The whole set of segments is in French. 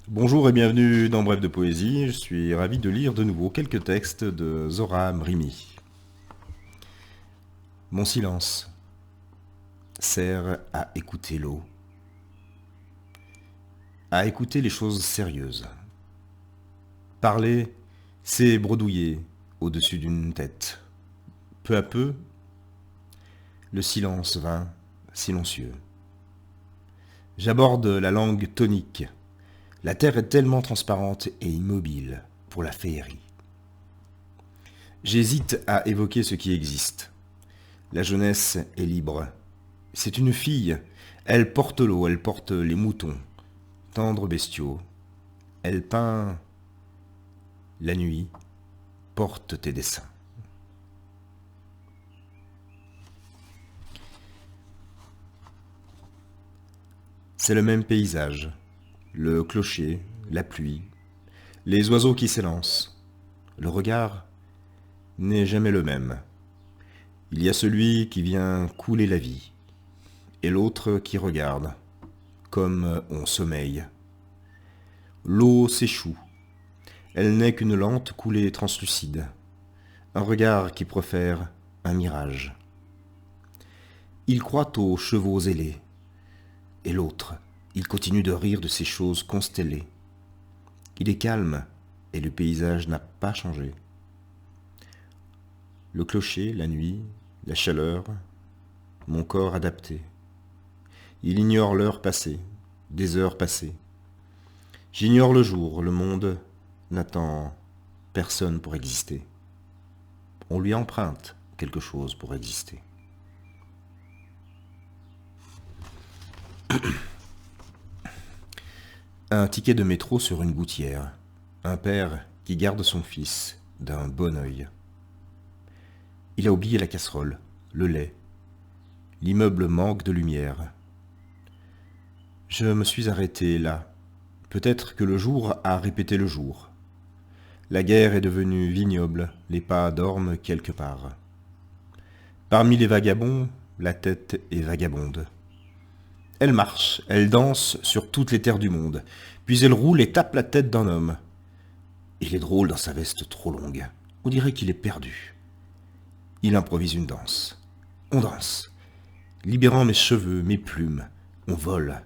Bonjour et bienvenue dans Bref de Poésie. Je suis ravi de lire de nouveau quelques textes de Zora Mrimi. Mon silence sert à écouter l'eau, à écouter les choses sérieuses. Parler, c'est bredouiller au-dessus d'une tête. Peu à peu, le silence vint silencieux. J'aborde la langue tonique. La terre est tellement transparente et immobile pour la féerie. J'hésite à évoquer ce qui existe. La jeunesse est libre. C'est une fille. Elle porte l'eau, elle porte les moutons, tendres bestiaux. Elle peint la nuit, porte tes dessins. C'est le même paysage. Le clocher, la pluie, les oiseaux qui s'élancent. Le regard n'est jamais le même. Il y a celui qui vient couler la vie, et l'autre qui regarde, comme on sommeille. L'eau s'échoue. Elle n'est qu'une lente coulée translucide, un regard qui profère un mirage. Il croit aux chevaux ailés, et l'autre, il continue de rire de ces choses constellées. Il est calme, et le paysage n'a pas changé. Le clocher, la nuit, la chaleur, mon corps adapté. Il ignore l'heure passée, des heures passées. J'ignore le jour, le monde n'attend personne pour exister. On lui emprunte quelque chose pour exister. Un ticket de métro sur une gouttière. Un père qui garde son fils d'un bon œil. Il a oublié la casserole, le lait. L'immeuble manque de lumière. Je me suis arrêté là. Peut-être que le jour a répété le jour. La guerre est devenue vignoble, les pas dorment quelque part. Parmi les vagabonds, la tête est vagabonde. Elle marche, elle danse sur toutes les terres du monde, puis elle roule et tape la tête d'un homme. Il est drôle dans sa veste trop longue, on dirait qu'il est perdu. Il improvise une danse. On danse, libérant mes cheveux, mes plumes, on vole.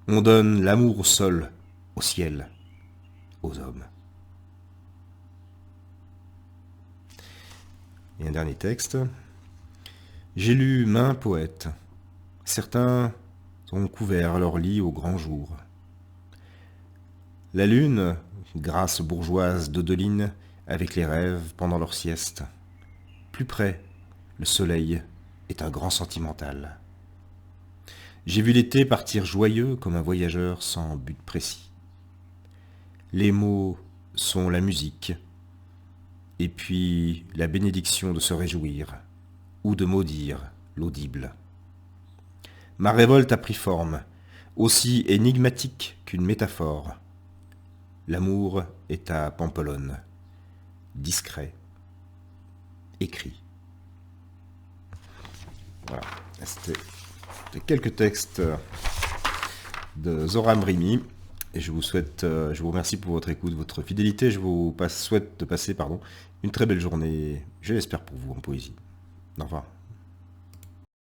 On donne l'amour au sol, au ciel, aux hommes. Et un dernier texte. J'ai lu maints poètes. Certains ont couvert leur lit au grand jour. La lune, grâce bourgeoise d'Odeline, avec les rêves pendant leur sieste. Plus près, le soleil est un grand sentimental. J'ai vu l'été partir joyeux comme un voyageur sans but précis. Les mots sont la musique, et puis la bénédiction de se réjouir, ou de maudire l'audible. Ma révolte a pris forme, aussi énigmatique qu'une métaphore. L'amour est à Pampelonne, discret, écrit. Voilà, c'était quelques textes de Zora Mrimi. Et je vous remercie pour votre écoute, votre fidélité. Souhaite de passer une très belle journée, je l'espère pour vous, en poésie. Au revoir.